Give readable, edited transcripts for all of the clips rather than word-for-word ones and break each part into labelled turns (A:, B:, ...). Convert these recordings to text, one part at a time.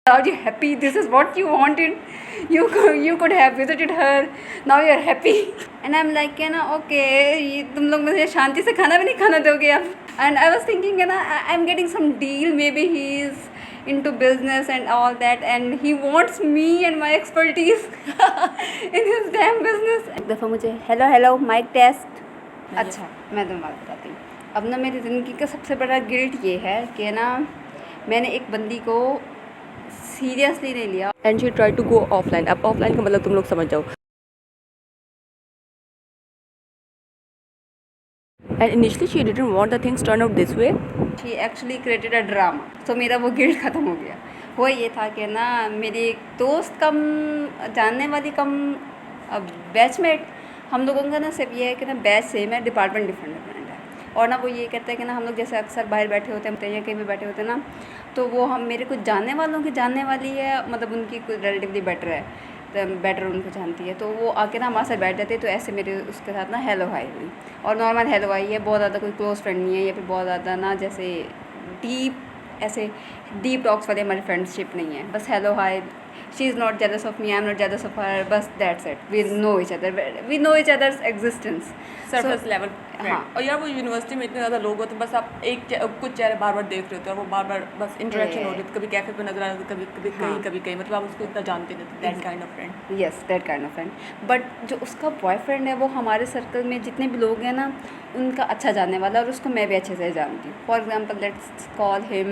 A: Are you happy? This is what you wanted. You could have visited her. Now you are happy. And I'm like, you know, okay, ये तुम लोग मुझे शांति से खाना भी नहीं खाना दोगे अब. And I was thinking, you know, I'm getting some deal. Maybe he's into business and all that, and he wants me and my expertise in his damn business. एक दफ़ा मुझे hello mic test. अच्छा, मैं तुम्हें बात बताती हूँ. अब ना मेरी ज़िंदगी का सबसे बड़ा गिल्ट ये है कि ना मैंने एक बंदी को सीरियसली नहीं लिया.
B: And she try to go offline. अब ऑफलाइन का मतलब तुम लोग समझ जाओ. And initially she didn't want the things turn out this way.
A: She actually created a drama. तो मेरा वो गिल्ट ख़त्म हो गया. वो ये था कि ना मेरी एक दोस्त कम जानने वाली कम बैचमेट, हम लोगों का ना सिर्फ ये है कि ना बैच सेम है, डिपार्टमेंट डिफरेंट डिफरेंट है. और ना वो ये कहते हैं कि ना हम लोग जैसे अक्सर बाहर बैठे होते हैं या कहीं भी बैठे होते हैं ना, तो वो हम मेरे कुछ जानने वालों की जानने वाली है, मतलब उनकी कुछ रिलेटिवली बेटर है, तो बेटर उनको जानती है, तो वो आके ना हमारे साथ बैठ जाते हैं. तो ऐसे मेरे उसके साथ ना हेलो हाई हुई, और नॉर्मल हेलो हाई है, बहुत ज़्यादा कोई क्लोज़ फ्रेंड नहीं है, या फिर बहुत ज़्यादा ना जैसे डीप टॉक्स वाली हमारी फ्रेंडशिप नहीं है. बस hello hi, she is not jealous of me, I am not jealous of her, बस that's it. We know each others existence,
B: surface level.
A: हाँ.
B: और यार वो यूनिवर्सिटी में इतने ज़्यादा लोग होते हैं, बस आप कुछ चेहरे बार बार देख रहे होते हैं, और वो बार बार बस इंटरेक्शन हो रही है. कभी कैफे पे नजर आ रहा है, कभी कभी कहीं, मतलब आप उसको इतना जानते नहीं. That kind of friend.
A: Yes, that kind of friend. But जो उसका बॉयफ्रेंड है वो हमारे सर्कल में जितने भी लोग हैं ना उनका अच्छा जानने वाला, और उसको मैं भी अच्छे से जानती हूँ. For example let's call him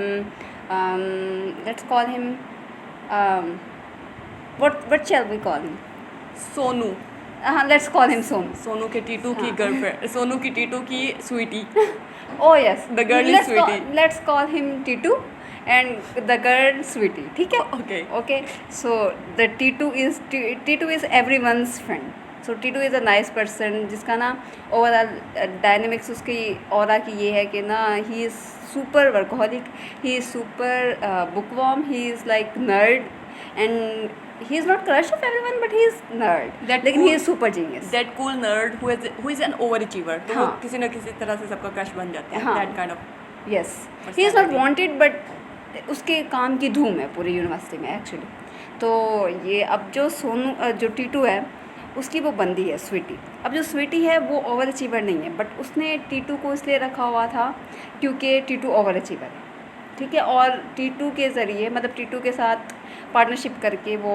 A: what shall we call him?
B: Sonu.
A: Let's call him Sonu.
B: Sonu के टीटू की गर्लफ्रेंड, सोनू की टीटू की Sweety.
A: Oh yes,
B: The girl is Sweetie.
A: Let's call him Titu and the girl Sweetie. ठीक है? Okay. So the Titu is everyone's friend. So Titu is a nice person जिसका ना overall dynamics उसकी aura की ये है कि ना he is super workaholic, he is super bookworm, he is like nerd, and he is not crush of everyone but he is nerd. लेकिन he is super genius.
B: That cool nerd who is an overachiever. तो वो किसी न किसी तरह से सबका crush बन जाता है. That kind of.
A: Yes. He is not wanted but उसके काम की धूम है पूरी यूनिवर्सिटी में एक्चुअली. तो ये अब जो टीटू है उसकी वो बंदी है स्वीटी. अब जो स्वीटी है वो ओवर अचीवर नहीं है, बट उसने टीटू को इसलिए रखा हुआ था क्योंकि टीटू ओवर अचीवर है. ठीक है. और टीटू के ज़रिए मतलब टीटू के साथ पार्टनरशिप करके वो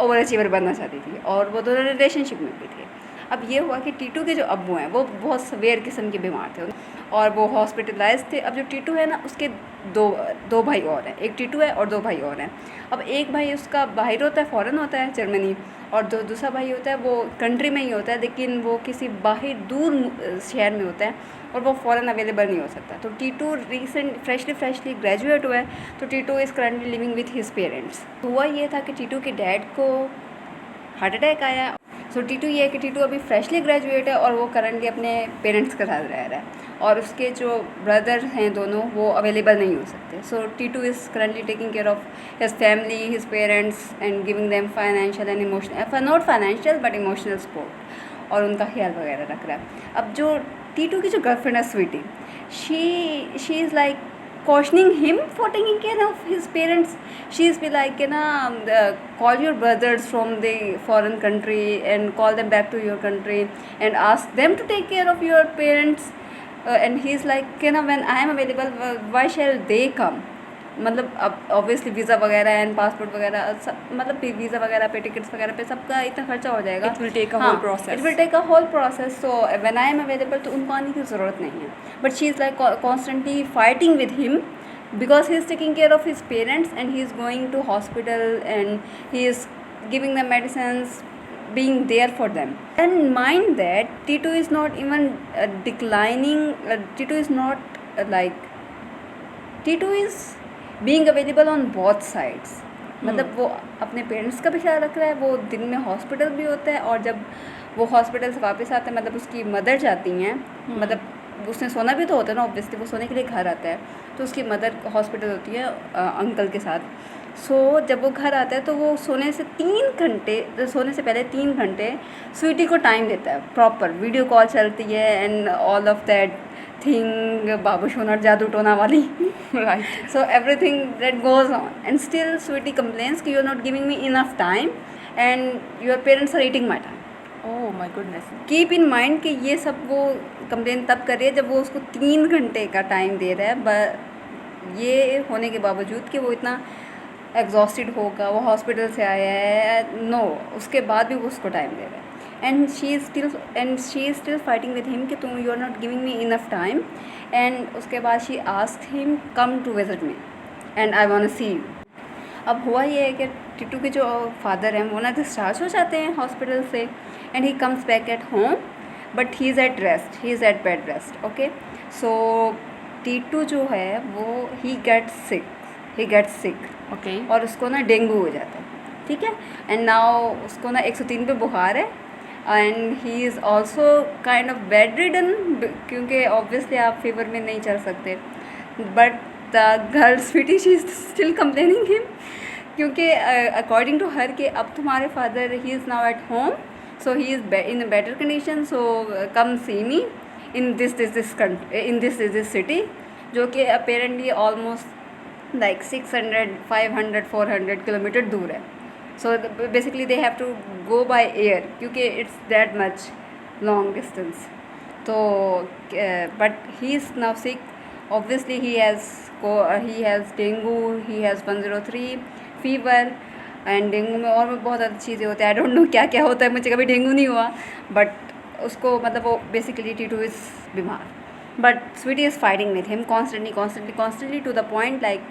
A: ओवर अचीवर बनना चाहती थी, और वो दोनों रिलेशनशिप में भी थे. अब ये हुआ कि टीटू के जो अब्बू हैं वो बहुत सवेयर किस्म के बीमार थे और वो हॉस्पिटलाइज थे. अब जो टीटू है ना उसके दो भाई और हैं. एक टीटू है और 2 भाई और हैं. अब एक भाई उसका बाहर होता है, फ़ॉरेन होता है जर्मनी, और दूसरा भाई होता है वो कंट्री में ही होता है, लेकिन वो किसी बाहर दूर शहर में होता है और वो फ़ॉरेन अवेलेबल नहीं हो सकता. तो टीटू फ्रेशली ग्रेजुएट हुआ है. तो Titu is currently living with his parents. हुआ ये था कि टीटू के डैड को हार्ट अटैक आया. सो टीटू ये है कि टीटू अभी फ्रेशली ग्रेजुएट है और वो करंटली अपने पेरेंट्स के साथ रह रहा है, और उसके जो ब्रदर हैं दोनों वो अवेलेबल नहीं हो सकते. So Tutu is currently taking care of his family, his parents, and giving them financial and emotional, not financial but emotional support, और उनका ख्याल वगैरह रख रहा है. अब जो टीटू की जो गर्लफ्रेंड है Sweety, she is like cautioning him for taking care of his parents. She's be like, call your brothers from the foreign country and call them back to your country and ask them to take care of your parents. And he's like, when I am available, why shall they come? मतलब अब obviously visa वगैरह and passport वगैरह मतलब visa वगैरह पे, tickets वगैरह पे सबका इतना खर्चा हो जाएगा.
B: It will take a
A: whole process. So when I am available तो उनको आने की ज़रूरत नहीं है. But she is like constantly fighting with him because he is taking care of his parents and he is going to hospital and he is giving them medicines, being there for them. And mind that Titu is not even declining. Titu is not Titu is being available on both sides. मतलब वो अपने parents का भी ख्याल रख रहा है, वो दिन में हॉस्पिटल भी होता है, और जब वो हॉस्पिटल से वापस आते हैं मतलब उसकी मदर जाती हैं, मतलब उसने सोना भी तो होता है ना, ऑब्वियसली वो सोने के लिए घर आता है, तो उसकी मदर हॉस्पिटल होती है अंकल के साथ. सो जब वो घर आता है तो वो सोने से पहले 3 घंटे स्वीटी को टाइम देता है. प्रॉपर वीडियो कॉल चलती है and all of that thing babu shonar jadoo tona wali.
B: Right.
A: So everything that goes on, and still sweetie complains कि you're not giving me enough time and your parents are eating my time.
B: Oh my goodness.
A: Keep in mind कि ये सब वो complain तब कर रही है जब वो उसको 3 घंटे का टाइम दे रहा है, ये होने के बावजूद कि वो इतना एग्जॉस्टेड होगा, वो हॉस्पिटल से आया है, नो, उसके बाद भी वो उसको टाइम दे रहा है. And she is still fighting with him कि तुम you are not giving me enough time. And उसके बाद she asked him come to visit me and I want to see you. अब हुआ ये है कि टीटू के जो फादर हैं वो ना डिस्चार्ज हो जाते हैं हॉस्पिटल से, and he comes back at home, but he is at rest, he is at bed rest. Okay, so Tutu जो है वो ही गेट्स सिक
B: Okay.
A: और उसको ना डेंगू हो जाता है. ठीक है, एंड नाउ उसको ना 103 पे बुखार है, and he is also kind of bedridden, क्योंकि ऑब्वियसली आप फीवर में नहीं चल सकते. But the girl Sweety she is still complaining him, क्योंकि अकॉर्डिंग टू हर के अब तुम्हारे father he is now at home, so he is in a better condition, so come see me in this city, जो कि apparently almost like 600, 500, 400 kilometre दूर है. So basically they have to go by air, क्योंकि it's that much long distance. तो but he is now sick, obviously he has dengue, he has 103 fever, and dengue में और भी बहुत ज़्यादा चीज़ें होती हैं. आई डोंट नो क्या क्या होता है, मुझे कभी डेंगू नहीं हुआ, बट उसको मतलब वो बेसिकली टीटू इज़ बीमार. But Sweetie is fighting with him constantly to the point like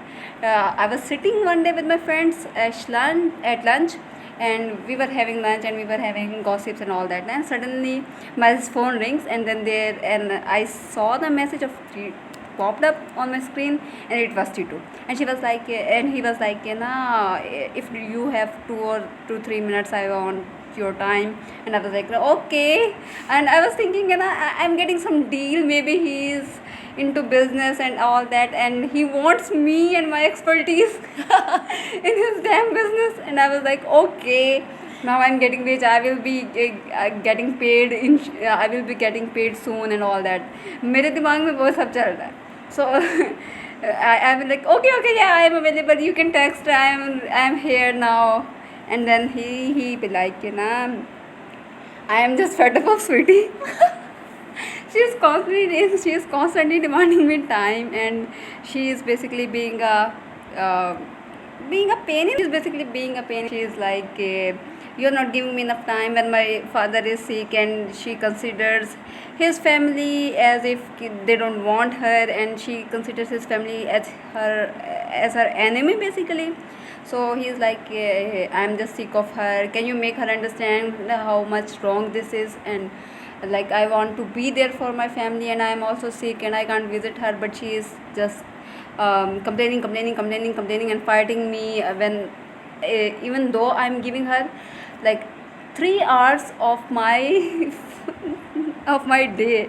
A: I was sitting one day with my friends at lunch, and we were having lunch and we were having gossips and all that, and suddenly my phone rings, and I saw the message of popped up on my screen, and it was Titu, and he was like, if you have 2 or 3 minutes, I want your time. And I was like, okay. And I was thinking, I'm getting some deal, maybe he's into business and all that, and he wants me and my expertise in his damn business. And I was like, okay, now I'm getting rich, I will be getting paid I will be getting paid soon and all that. मेरे दिमाग में वो सब चल रहा है. So I was like, okay, yeah, I am available, you can text, I am here now. And then he be like, I am just fed up of Sweetie. she is constantly demanding me time, and she is basically being a pain. She is basically being a pain. She is like, you're not giving me enough time when my father is sick, and she considers his family as if they don't want her, and she considers his family as her enemy basically. So he's like, I'm just sick of her, can you make her understand how much wrong this is, and like I want to be there for my family, and I am also sick and I can't visit her, but she is just complaining and fighting me when even though I'm giving her like 3 hours of my day.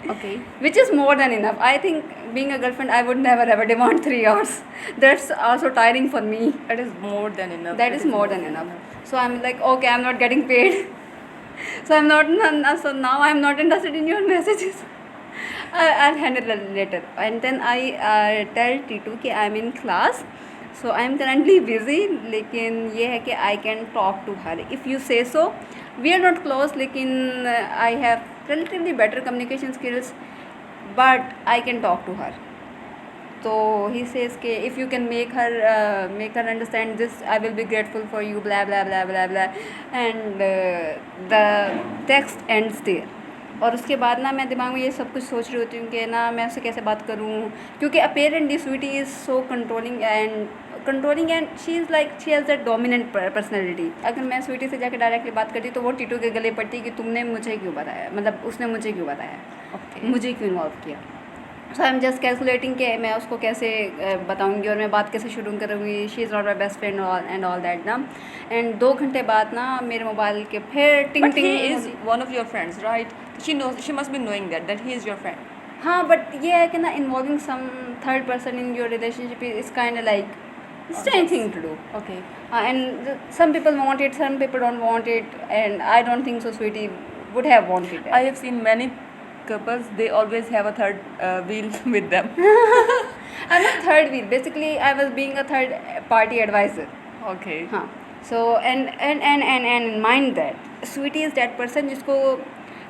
B: Okay.
A: Which is more than enough. I think being a girlfriend, I would never ever demand 3 hours. That's also tiring for me.
B: That is more than enough.
A: That is more than enough. So I'm like, okay, I'm not getting paid. So now I'm not interested in your messages. I'll handle it later. And then I tell Titu कि I'm in class, so I'm currently busy, लेकिन ये है कि I can talk to her if you say so. We are not close, लेकिन I have relatively better communication skills, but I can talk to her. So he says कि if you can make her understand this, I will be grateful for you, blah blah blah blah blah, and the text ends there. और उसके बाद ना मैं दिमाग में ये सब कुछ सोच रही होती हूँ कि ना मैं उससे कैसे बात करूँ, क्योंकि apparently Sweety is so controlling and she is like she has that dominant personality. अगर मैं स्वीटी से जाकर डायरेक्टली बात करती तो वो टीटू के गले पड़ती कि तुमने मुझे क्यों बताया, मतलब उसने मुझे क्यों बताया, मुझे क्यों इन्वॉल्व किया. सो आई एम जस्ट कैलकुलेटिंग कि मैं उसको कैसे बताऊंगी और मैं बात कैसे शुरू करूँगी. She is not my best friend and all that ना. एंड 2 घंटे बाद ना मेरे मोबाइल के फिर टिंग टिंग.
B: He is one of your friends, right? She must be knowing that he is your friend.
A: हाँ, बट ये है कि ना involving some third person in your relationship is kind of like strange thing to do.
B: Okay.
A: And some people want it, some people don't want it, and I don't think so Sweetie would have wanted it.
B: I have seen many couples, they always have a third wheel with them.
A: I'm a third wheel. Basically, I was being a third party advisor.
B: Okay.
A: हाँ. So and mind that Sweetie is that person जिसको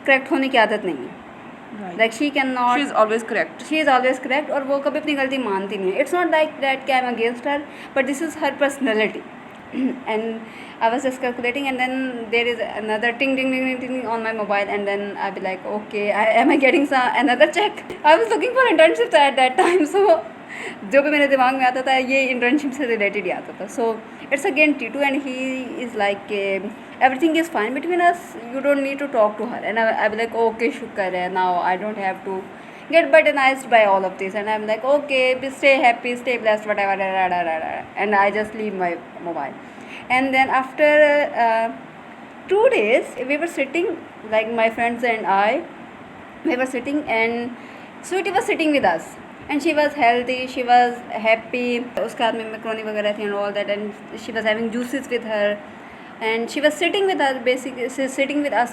A: correct होने की आदत नहीं है.
B: Right.
A: Like she cannot.
B: She is always correct.
A: She is always correct और वो कभी अपनी गलती मानती नहीं है. It's not like that कि I'm against her, but this is her personality. And I was just calculating, and then there is another ting ding ding ding ding on my mobile, and then I'll be like, okay, am I getting another check? I was looking for internships at that time, so जो भी मेरे दिमाग में आता था ये internship से related ही आता था. So it's again Titu and he is like everything is fine between us, you don't need to talk to her. And I be like okay शुक्र है, now I don't have to get burdenized by all of this, and I'm like okay, stay happy, stay blessed, whatever, and I just leave my mobile. And then after 2 days we were sitting, like my friends and I, we were sitting, and Sweetie was sitting with us, and she was healthy, she was happy. उसके हाथ में macaroni वगैरह थी and all that, and she was having juices with her, and she was sitting with us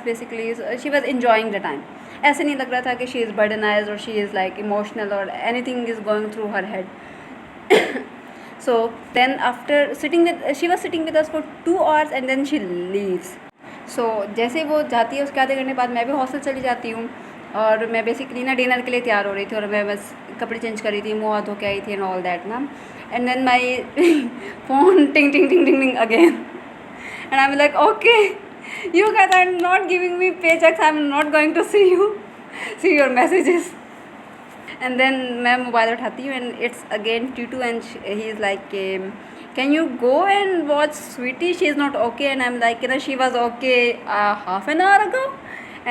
A: basically, so she was enjoying the time. ऐसे नहीं लग रहा था कि she is burdenized or she is like emotional or anything is going through her head. So then after she was sitting with us for 2 hours and then she leaves. So जैसे वो जाती है उसके आधे घंटे बाद मैं भी हॉस्टल चली जाती हूँ, और मैं बेसिकली ना डिनर के लिए तैयार हो रही थी, और मैं बस कपड़े चेंज कर रही थी, मुँह हाथ धो के आई थी एंड ऑल दैट ना. एंड देन माई फ़ोन टिंग टिंग टिंग टिंग टिंग again, and I'm like okay, you guys are not giving me paychecks, I'm not going to see your messages. And then मैं मोबाइल उठाती हूँ and it's again Tutu, and he is like can you go and watch Sweetie, she is not okay. And I'm like she was okay half an hour ago,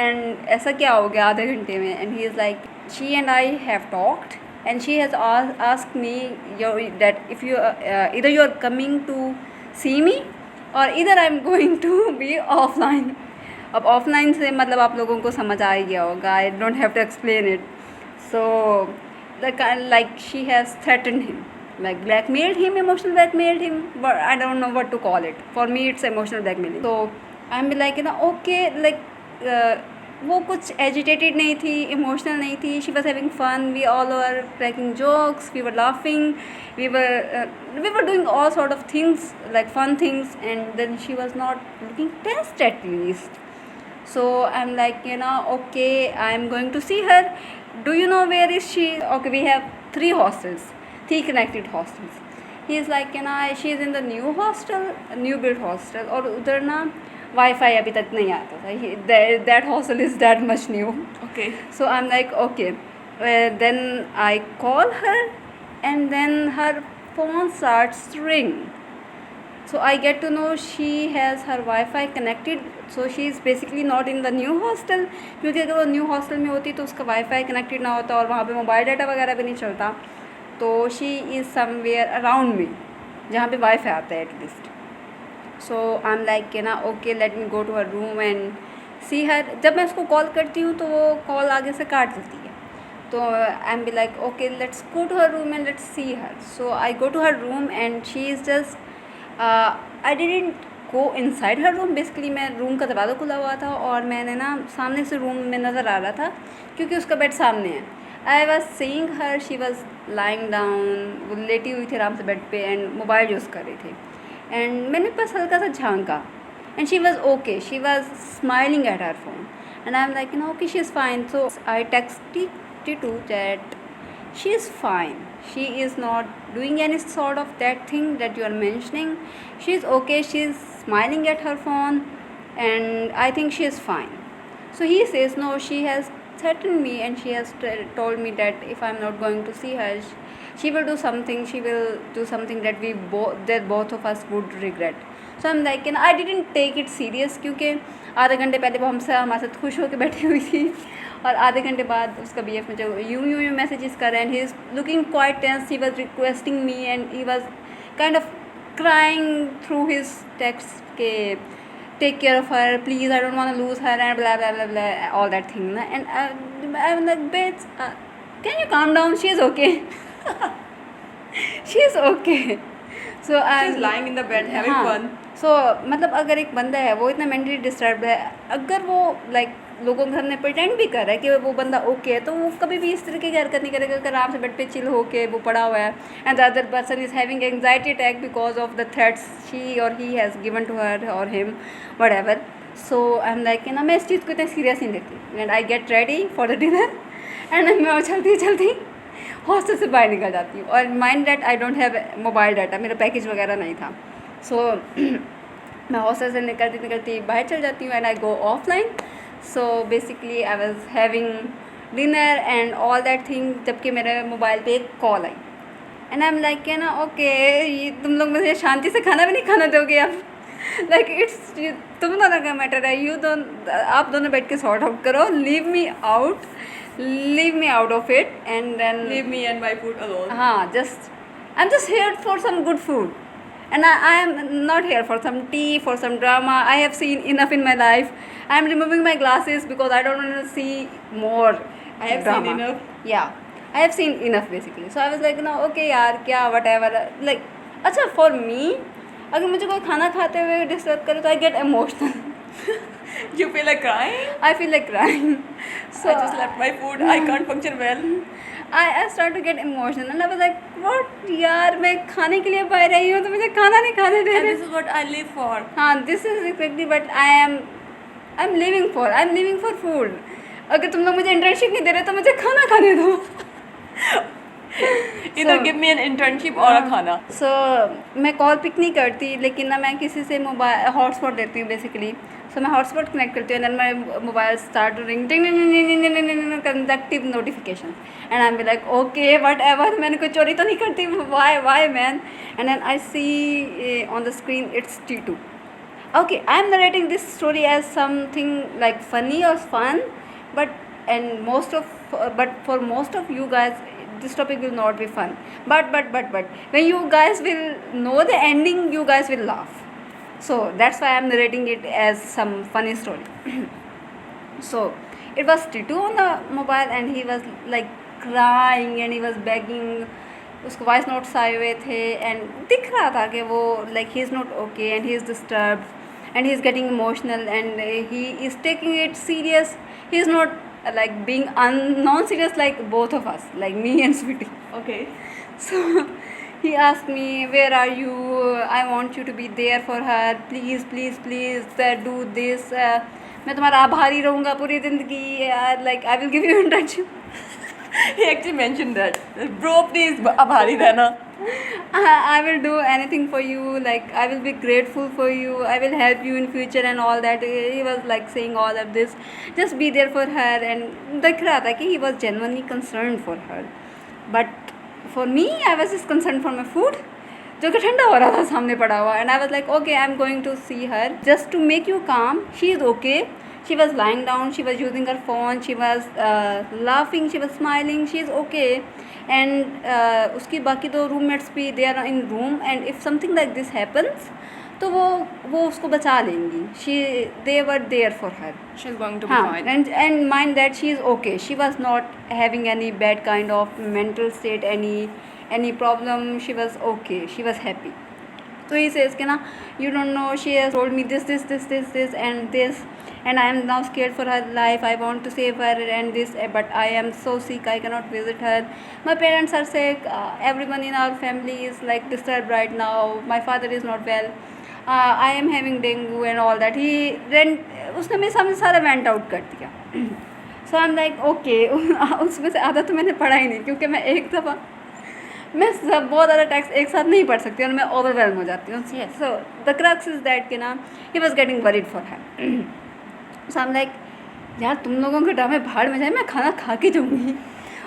A: and ऐसा क्या हो गया आधे घंटे में. And he is like she and I have talked, and she has asked me that if you either you are coming to see me और इधर I am going to be offline. अब ऑफलाइन से मतलब आप लोगों को समझ आ ही गया होगा, I don't have to explain it. So like she has threatened him, like blackmailed him, emotional blackmailed him, but I don't know what to call it. For me it's emotional blackmailing. So I'm like okay, like वो कुछ agitated नहीं थी, emotional नहीं थी. She was having fun, we all were cracking jokes, we were laughing, we were doing all sort of things, like fun things, and then she was not looking tensed at least. So I'm like okay, I'm going to see her. Do you know where is she? Okay, we have 3 hostels, 3 connected hostels. He is like she is in the new hostel, new built hostel, और उधर ना wifi अभी तक नहीं आता था. That hostel is that much new.
B: Okay.
A: So I'm like okay, then I call her, and then her phone starts to ring. So I get to know she has her Wi-Fi connected, so she is basically not in the new hostel, क्योंकि अगर वो new hostel में होती तो उसका wifi connected ना होता और वहाँ पे मोबाइल डाटा वगैरह भी नहीं चलता. तो she is somewhere around me जहाँ पे वाईफाई आता है at least. So I am like okay, let me go to her room and see her. जब मैं उसको कॉल करती हूँ तो वो कॉल आगे से काट देती है, तो I am be like okay, let's go to her room and let's see her. So I go to her room and she is just I didn't go inside her room. Basically मैं room का दरवाज़ा खुला हुआ था और मैंने ना सामने से रूम में नज़र आ रहा था क्योंकि उसका बेड सामने है. I was seeing her, she was lying down, वो लेटी हुई थी आराम से बेड पे एंड मोबाइल यूज़ कर रही थी. एंड मैंने बस हल्का सा झांका and she was okay, she was smiling at her phone and I am like okay, she is fine. So I texted Tutu that she is fine, she is not doing any sort of that thing that you are mentioning. She is okay, she is smiling at her phone and I think she is fine. So he says no, she has threatened me and she has told me that if I'm not going to see her, she will do something, she will do something that both of us would regret. So I'm like I didn't take it serious क्योंकि आधे घंटे पहले वो हमारे साथ खुश होकर बैठी हुई थी और आधे घंटे बाद उसका BF मुझे यूं मैसेजेस कर रहा है. And he is looking quite tense, he was requesting me and he was kind of crying through his text के take care of her, please, I don't want to lose her, and blah blah blah blah, all that thing. And I'm like, bitch, can you calm down? She is okay. She is okay. So I
B: She's lying in the bed having
A: हाँ
B: fun.
A: सो मतलब अगर एक बंदा है वो इतना mentally disturb है, अगर वो लाइक लोगों के सामने प्रिटेंड भी कर रहा है कि वो बंदा ओके है, तो वो कभी भी इस तरीके की हरकत नहीं करेगा। अगर आराम से बेड पे चिल होके वो पड़ा हुआ है and the other person is having anxiety attack because of the threats she और he has given to her और him whatever. So I am like ना मैं इस चीज़ को इतना सीरियस नहीं लेती and I get ready for the dinner एंड मैं चलती चलती हॉस्टल से बाहर निकल जाती हूँ। और mind that I don't have mobile data, मेरा पैकेज वगैरह नहीं था। सो मैं हॉस्टल से निकलती निकलती बाहर चल जाती हूँ and I go offline. So basically I was having dinner and all that thing, जबकि मेरे मोबाइल पे एक call I and I am like कि ना ओके ये तुम लोग मुझे शांति से खाना भी नहीं खाना दोगे अब। लाइक इट्स तुम दोनों का मैटर है, आप दोनों बैठ के सॉर्ट आउट करो, leave me out of it and then
B: Leave me and my food alone.
A: हाँ just I am just here for some good food and I am not here for some tea, for some drama. I have seen enough in my life. I am removing my glasses because I don't want to see more
B: I have
A: drama.
B: seen enough.
A: Yeah, I have seen enough basically. So I was like, no, okay यार क्या whatever. Like अच्छा for me, अगर मुझे कोई खाना खाते हुए disturb करे तो I get emotional.
B: You feel like crying?
A: I feel like crying. So
B: I just left my food. I can't function well.
A: I start to get emotional and I was like, what यार मैं खाने के लिए बाहर आई हूँ तो मुझे खाना नहीं खाने दे
B: And
A: रहे।
B: this is what I live for.
A: हाँ this is exactly what I'm living for food. अगर तुम लोग मुझे इंटर्नशिप नहीं दे रहे तो मुझे खाना खाने दो।
B: Either give me an internship or a खाना.
A: सो मैं कॉल पिक नहीं करती, लेकिन ना मैं किसी से मोबाइल हॉटस्पॉट देती हूँ बेसिकली। सो मैं हॉटस्पॉट कनेक्ट करती हूँ and then my mobile start ring conjunctive notification and I am be like okay whatever, मैंने कोई चोरी तो नहीं करती, why man. And then I see on the screen it's T2. Okay, I am narrating this story as something like funny or fun, but for most of you guys, this topic will not be fun. But when you guys will know the ending, you guys will laugh. So that's why I am narrating it as some funny story. So it was T2 on the mobile and he was like crying and he was begging. उसको voice notes आए हुए थे and दिख रहा था कि वो like he is not okay and he is disturbed and he is getting emotional and he is taking it serious. He is not like being non-serious like both of us, like me and Sweetie.
B: Okay.
A: So he asked me, where are you? I want you to be there for her. Please do this. मैं तुम्हारा आभारी रहूँगा पूरी ज़िंदगी. Like I will give you internship.
B: He actually mentioned that. Bro, please आभारी रहना.
A: I will do anything for you. Like I will be grateful for you. I will help you in future and all that. He was like saying all of this. Just be there for her. And दिख रहा था कि he was genuinely concerned for her. But for me, I was just concerned for my food, जो कि ठंडा हो रहा था सामने पड़ा हुआ. And I was like, okay, I'm going to see her. Just to make you calm, she is okay. She was lying down, she was using her phone, she was laughing, she was smiling, she is okay. And उसकी बाकी दो roommates भी they are in room and if something like this happens तो वो उसको बचा लेंगी. They were there for her.
B: She's going to be fine.
A: And mind that she is okay. She was not having any bad kind of mental state, any problem. She was okay. She was happy. So he says, "Kena, you don't know. She has told me this, and this, and I am now scared for her life. I want to save her and this, but I am so sick. I cannot visit her. My parents are sick. Everyone in our family is like disturbed right now. My father is not well. I am having dengue and all that." उसने मेरे सामने सारा went out कर दिया. So I'm like, okay. उसमें से आधा तो मैंने पढ़ा ही नहीं, क्योंकि मैं एक दफ़ा मैं सब बहुत ज़्यादा टेक्स्ट एक साथ नहीं पढ़ सकती और मैं ओवरवेलम हो जाती हूँ. So the crux is that कि ना he was getting worried for her. So I am like यार तुम लोगों के ड्रामे भाड़ में जाए, मैं खाना खा के जाऊँगी.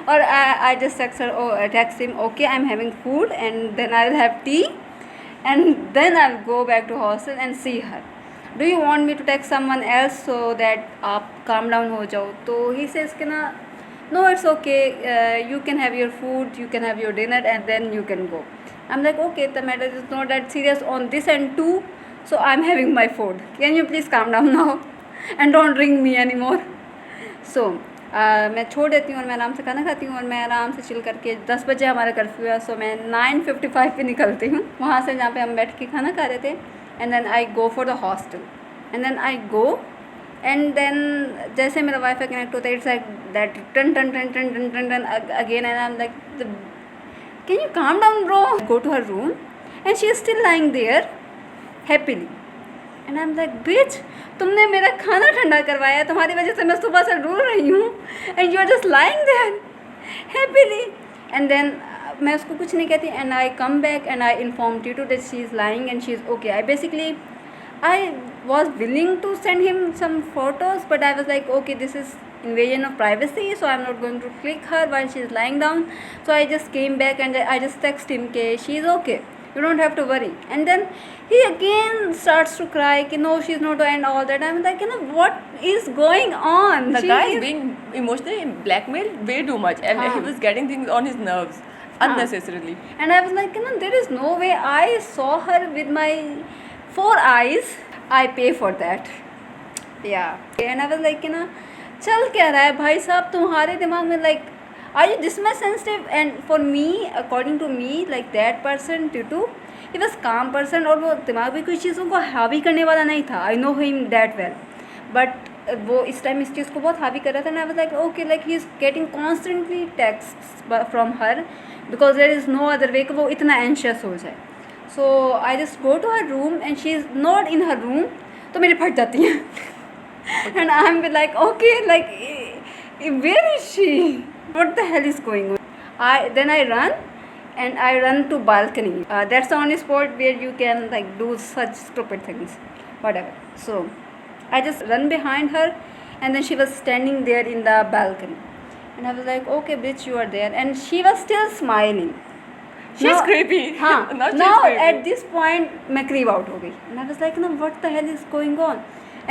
A: और I just text him, okay I am having food and then I will have tea and then I will go back to hostel and see her. Do you want me to text someone else so that आप calm down हो जाओ? तो he says कि ना no, it's okay, you can have your food, you can have your dinner and then you can go. I'm like, okay, the matter is not that serious on this end too, so I'm having my food. Can you please calm down now and don't ring me anymore? So मैं छोड़ देती हूँ और मैं आराम से खाना खाती हूँ और मैं आराम से चिल करके 10 बजे हमारा कर्फ्यू है, सो मैं 9:55 पे निकलती हूँ वहाँ से जहाँ पे हम बैठ के खाना खा रहे थे। And then I go for the hostel and then I go and then जैसे मेरा वाईफाई कनेक्ट होता है इट्स लाइक दैट टन टन टन टन टन टन टन again and I am like can you calm down bro. Go to her room and she is still lying there happily and I am like bitch, तुमने मेरा खाना ठंडा करवाया, तुम्हारी वजह से मैं सुबह से रो रही हूँ and you are just lying there happily. And then मैं उसको कुछ नहीं कहती and I come back and I inform Titu that she is lying and she is okay. I basically I was willing to send him some photos, but I was like, okay, this is invasion of privacy, so I'm not going to click her while she's lying down. So I just came back and I just text him, okay, she's okay, you don't have to worry. And then he again starts to cry, कि no, she's not, and all that. I'm like, you know, what is going on?
B: The guy is being emotionally blackmailed way too much, and he was getting things on his nerves unnecessarily.
A: And I was like, you know, there is no way I saw her with my 4 eyes, I pay for that. Yeah. And I was like, you know, चल क्या रहा है भाई साहब तुम्हारे दिमाग में, like are you this much sensitive? And for me, according to me, like that person Tutu, he was calm person और वो दिमाग में कोई चीज़ों को हावी करने वाला नहीं था. I know him that well, but वो इस टाइम इस चीज़ को बहुत हावी कर रहा था. And I was like, okay, like he is getting constantly texts from her because there is no other way कि वो इतना anxious हो जाए. So I just go to her room and she is not in her room, तो मेरी फट जाती है. And I'm like, okay, like where is she? What the hell is going on? Then I run and I run to balcony. That's the only spot where you can like do such stupid things, whatever. So I just run behind her and then she was standing there in the balcony and I was like, okay bitch, you are there, and she was still smiling.
B: She's creepy.
A: हाँ. Now at this point मैं creep out हो गई. And I was like, no, what the hell is going on?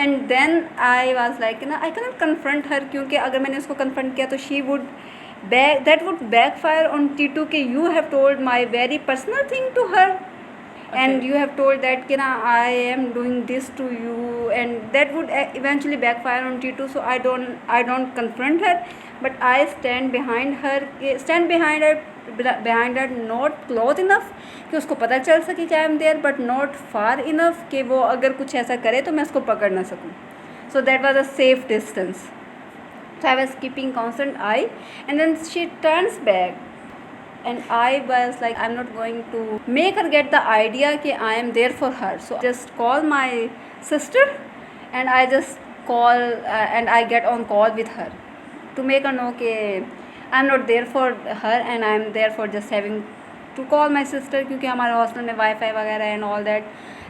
A: And then I was like, you know, I cannot confront her क्योंकि अगर मैंने उसको confront किया तो she would that would backfire on T2 कि you have told my very personal thing to her. Okay. And you have told that you know, I am doing this to you, and that would eventually backfire on T2. So I don't confront her, but I stand behind her not close enough कि उसको पता चल सके कि I am there, but not far enough कि वो अगर कुछ ऐसा करे तो मैं उसको पकड़ ना सकूँ. So that was a safe distance. So I was keeping constant eye, and then she turns back and I was like, I'm not going to make her get the idea कि I am there for her. So I just call my sister and I just call and I get on call with her to make her know कि I'm not there for her and I'm there for just having to call my sister, क्योंकि हमारे hostel में wifi वगैरह and all that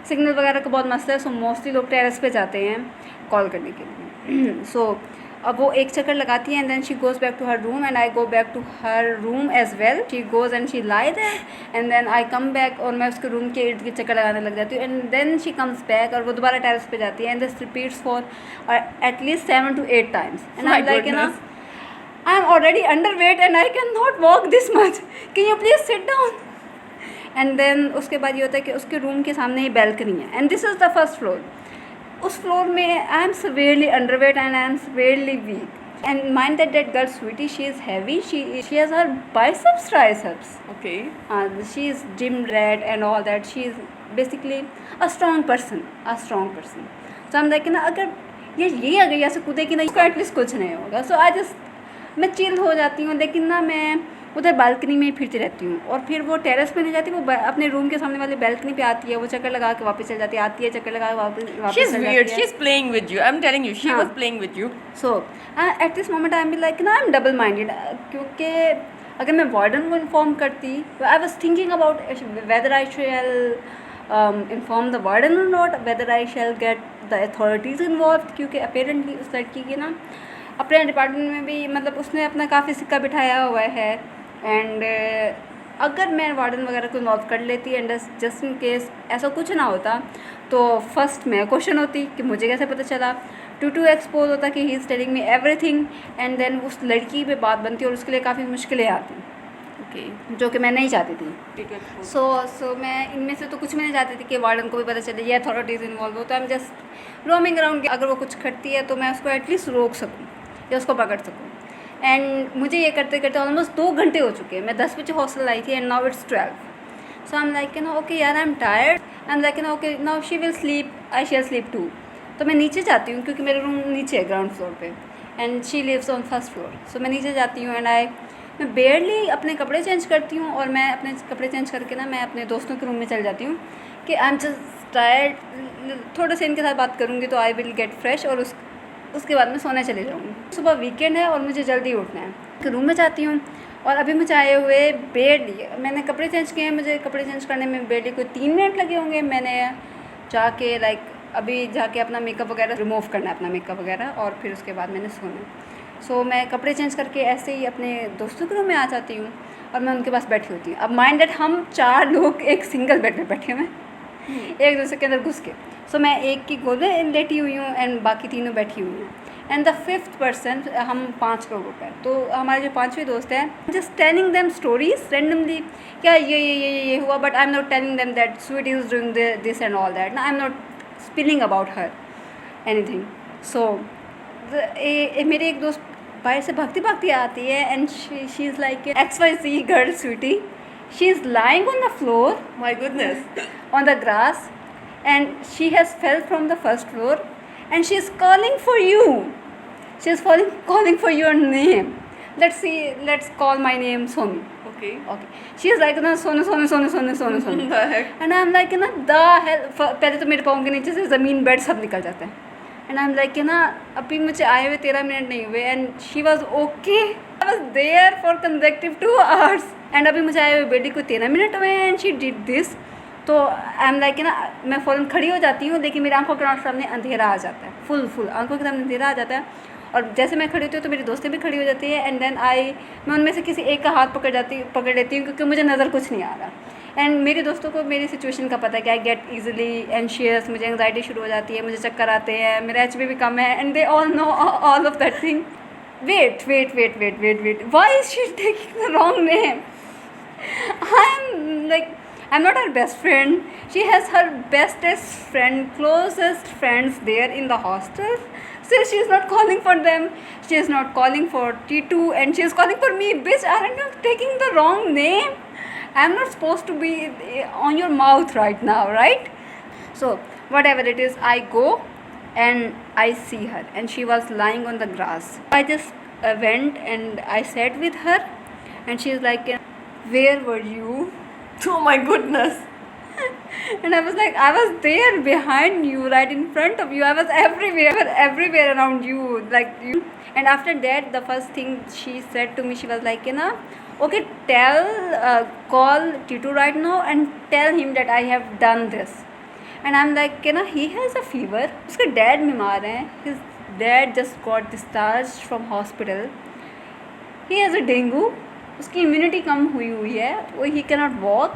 A: signal वगैरह का बहुत मसला है. सो मोस्टली लोग टेरेस पे जाते हैं कॉल करने के लिए. सो अब वो एक चक्कर लगाती है and then she goes back to her room and I go back to her room as well. She goes and she lie there and then I come back और मैं उसके रूम के इर्द गिर्द चक्कर लगाने लग जाती हूँ. And then she comes back और वो दोबारा टेरेस पे जाती है and this repeats for at least 7 to 8 times. And I like, you know, I am already underweight and I cannot walk this much. Can you please sit down? And then उसके बाद ये होता है कि उसके रूम के सामने ही बैल्कनी है and this is the first floor. उस फ्लोर में I am severely underweight and I am severely weak. And mind that girl Sweetie, she is heavy. She has her biceps, triceps.
B: Okay.
A: She is gym rat and all that. She is basically a strong person. So I'm like, ना अगर ये अगर यहाँ से कूदेगी ना, इसको at least कुछ नहीं होगा. So I just मैं चिल हो जाती हूँ, लेकिन ना मैं उधर बालकनी में ही फिरती रहती हूँ. और फिर वो टेरेस पे नहीं जाती, वो अपने रूम के सामने वाले बालकनी पे आती है, वो चक्कर लगा के वापस चल जाती है, आती है चक्कर लगा के वापस चल जाती है.
B: She's playing with you. I'm telling you, she was playing with you.
A: So at this moment I am like, ना I'm double minded, क्योंकि अगर मैं वार्डन को इन्फॉर्म करती, I was thinking about whether I shall inform the warden or not, whether I shall get the authorities involved, क्योंकि apparently उस लड़की की ना अपने डिपार्टमेंट में भी मतलब उसने अपना काफ़ी सिक्का बिठाया हुआ है. एंड अगर मैं वार्डन वगैरह को इन्वॉल्व कर लेती एंड जस्ट इन केस ऐसा कुछ ना होता तो फर्स्ट मैं क्वेश्चन होती कि मुझे कैसे पता चला. टू एक्सपोज होता कि he is telling me everything and then उस लड़की पे बात बनती और उसके लिए काफ़ी मुश्किलें आती. ओके, जो कि मैं नहीं चाहती थी. सो मैं इनमें से तो कुछ भी नहीं चाहती थी कि वार्डन को भी पता चले, ये अथॉरिटीज़ इन्वॉल्व हो. तो I am just roaming around. अगर वो कुछ करती है तो मैं उसको एटलीस्ट रोक सकूँ या उसको पकड़ सकूँ. एंड मुझे ये करते करते ऑलमोस्ट 2 घंटे हो चुके हैं. मैं 10 बजे हॉस्टल आई थी and now it's 12. So I am like you know okay यार, I am tired. I am like you know okay now she will sleep, I shall sleep too. तो मैं नीचे जाती हूँ क्योंकि मेरा रूम नीचे है ग्राउंड फ्लोर पे and she lives on first floor. So मैं नीचे जाती हूँ एंड मैं बेयरली अपने कपड़े चेंज करती हूँ और मैं अपने कपड़े चेंज करके ना मैं अपने दोस्तों के रूम में चल जाती हूँ कि आई एम जस्ट टायर्ड, थोड़ा सा इनके साथ बात करूँगी तो आई विल गेट फ्रेश और उसके बाद मैं सोने चले जाऊँगी. सुबह वीकेंड है और मुझे जल्दी उठना है. रूम में जाती हूँ और अभी मुझे आए हुए बेयरली मैंने कपड़े चेंज किए हैं. मुझे कपड़े चेंज करने में बेयरली कोई 3 मिनट लगे होंगे. मैंने जाके अभी जाके अपना मेकअप वगैरह रिमूव करना है, अपना मेकअप वगैरह, और फिर उसके बाद मैंने सोना. सो मैं कपड़े चेंज करके ऐसे ही अपने दोस्तों के रूम में आ जाती हूँ और मैं उनके पास बैठी होती हूँ. अब माइंड दैट हम 4 लोग एक सिंगल बेड पे बैठे हुए हैं एक दूसरे के अंदर घुस के. सो मैं एक की गोद में लेटी हुई हूँ एंड बाकी तीनों बैठी हुई हैं. एंड द 5th पर्सन, हम 5 लोगों का, तो हमारे जो 5वें दोस्त हैं, just telling them stories randomly, क्या ये हुआ, but I am not telling them that Sweety is doing this and all that. I am not spilling about her anything. So मेरे एक दोस्त बाहर से भागती आती है and she is like XYZ girl Sweety. She is lying on the floor,
B: my goodness,
A: on the grass, and she has fell from the first floor and she is calling for you. She is calling for your name. Let's call my name Sonu.
B: okay.
A: She is like, Sonu.
B: The heck?
A: And I'm like, the hell. पहले तो मेरे पाँव के नीचे से ज़मीन bed सब निकल जाते हैं. And I'm like, अभी मुझे आए हुए 13 मिनट नहीं हुए and she was okay. I was there for consecutive 2 hours. And अभी मुझे आए हुए बेटी को 13 मिनट हुए and she did this. तो आई एम लाइक मैं फ़ौरन खड़ी हो जाती हूँ, लेकिन मेरी आंखों के सामने अंधेरा आ जाता है, फुल आंखों के सामने अंधेरा आ जाता है. और जैसे मैं खड़ी होती हूँ तो मेरी दोस्तें भी खड़ी हो जाती है एंड देन मैं उनमें से किसी एक का हाथ पकड़ लेती हूँ क्योंकि मुझे नज़र कुछ नहीं आ रहा. एंड मेरे दोस्तों को मेरी सिचुएशन का पता है कि आई गेट ईजिली एंशियस, मुझे एंग्जाइटी शुरू हो जाती है, मुझे चक्कर आते हैं, मेरा HB भी कम है and they all know all of that thing. Wait, why is she taking the wrong name? I'm not her best friend. She has her bestest friend, closest friends there in the hostel. Still, she is not calling for them. She is not calling for T2 and she is calling for me. Bitch, aren't you taking the wrong name? I'm not supposed to be on your mouth right now, right? So, whatever it is, I go and I see her and she was lying on the grass. I just went and I sat with her and she is like, where were you?
B: Oh my goodness.
A: And I was like, I was there behind you, right in front of you. I was everywhere around you, like you. And after that, the first thing she said to me, she was like, okay, call T2 right now and tell him that I have done this. And I'm like, he has a fever. उसके dad बीमार हैं. His dad just got discharged from hospital. He has a dengue. उसकी immunity कम हुई है, वो he cannot walk.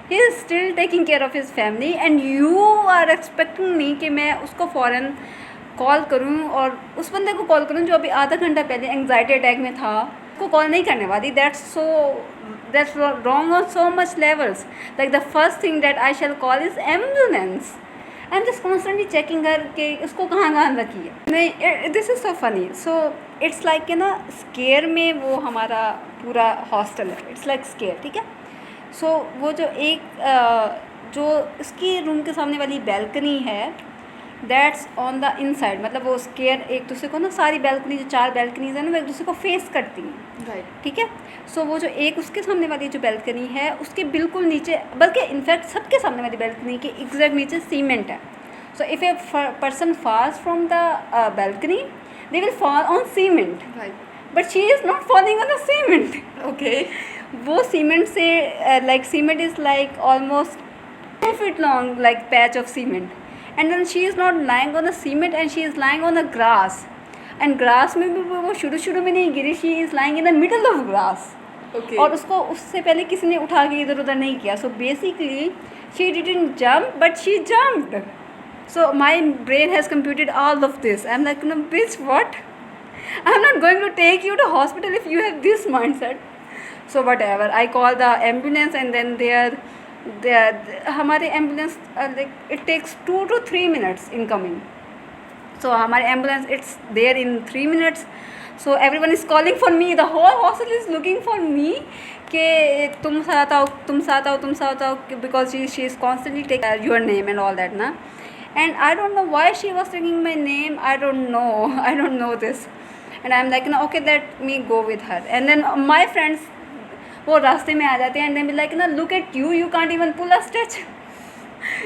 A: He is still taking care of his family and you are expecting me कि मैं उसको फ़ौरन कॉल करूं और उस बंदे को कॉल करूं जो अभी आधा घंटा पहले एंग्जाइटी अटैक में था. उसको कॉल नहीं करने वाली. That's wrong on so much levels. Like the first thing that I shall call is ambulance. I am just constantly checking कर कि उसको कहाँ रखी है. नहीं, this is so funny. So it's like scare में वो हमारा पूरा हॉस्टल है. इट्स लाइक स्केयर, ठीक है. सो वो जो जो इसकी रूम के सामने वाली बैल्कनी है, दैट्स ऑन द इनसाइड. मतलब वो स्केयर एक दूसरे को सारी बैल्कनी, जो 4 बैल्कनीज हैं वो एक दूसरे को फेस करती हैं,
B: राइट,
A: ठीक है. सो वो जो एक उसके सामने वाली जो बैल्कनी है उसके बिल्कुल नीचे, बल्कि इनफैक्ट सबके सामने वाली बैल्कनी के एग्जैक्ट नीचे सीमेंट है. So if a person falls from the balcony they will fall on cement,
B: right,
A: but she is not falling on the cement.
B: okay.
A: वो सीमेंट से like cement is like almost 2 feet long, like patch of cement, and then she is not lying on the cement and she is lying on the grass. And grass में भी वो शुरू में नहीं गिरी. she is lying in the middle of grass.
B: Okay.
A: और उसको उससे पहले किसी ने उठा के इधर उधर नहीं किया. So basically she didn't jump but she jumped. So my brain has computed all of this. I'm like, bitch, what? I'm not going to take you to hospital if you have this mindset. So whatever, I call the ambulance and then हमारे ambulance like it takes 2 to 3 minutes in coming. So हमारे ambulance it's there in 3 minutes. So everyone is calling for me. The whole hostel is looking for me. कि तुम साथ आओ, तुम साथ आओ, तुम साथ आओ, because she is constantly taking your name and all that ना. And I don't know why she was taking my name. I don't know this. And I'm like, no, okay, let me go with her. And then my friends वो रास्ते में आ जाते हैं, and they be like, ना, look at you, you can't even pull a stitch.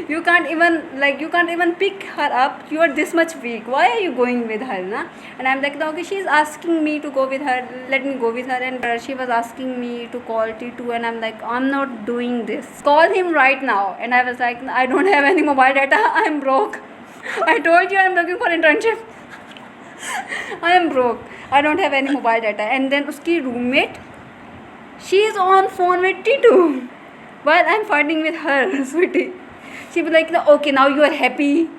A: You can't even pick her up. You are this much weak. Why are you going with her, na? And I'm like, okay, she's asking me to go with her, let me go with her. And she was asking me to call T2, and I'm like, I'm not doing this, call him right now. And I was like, I don't have any mobile data, I'm broke. I told you I'm looking for internship. I am broke, I don't have any mobile data. And then uski roommate, she is on phone with T2 while I'm fighting with her, sweetie. She be like, okay, now you are happy.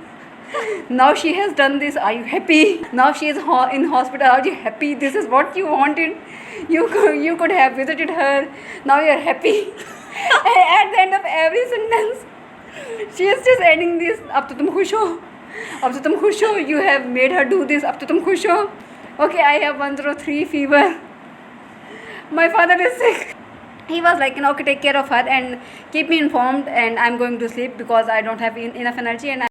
A: Now she has done this. Are you happy? Now she is in hospital. Are you happy? This is what you wanted. You could have visited her. Now you are happy. And at the end of every sentence, she is just ending this. अब तो तुम खुश हो. अब तो तुम खुश हो. You have made her do this. अब तो तुम खुश हो. Okay, I have 103 fever. My father is sick. He was like, okay, take care of her and keep me informed, and I'm going to sleep because I don't have enough energy, and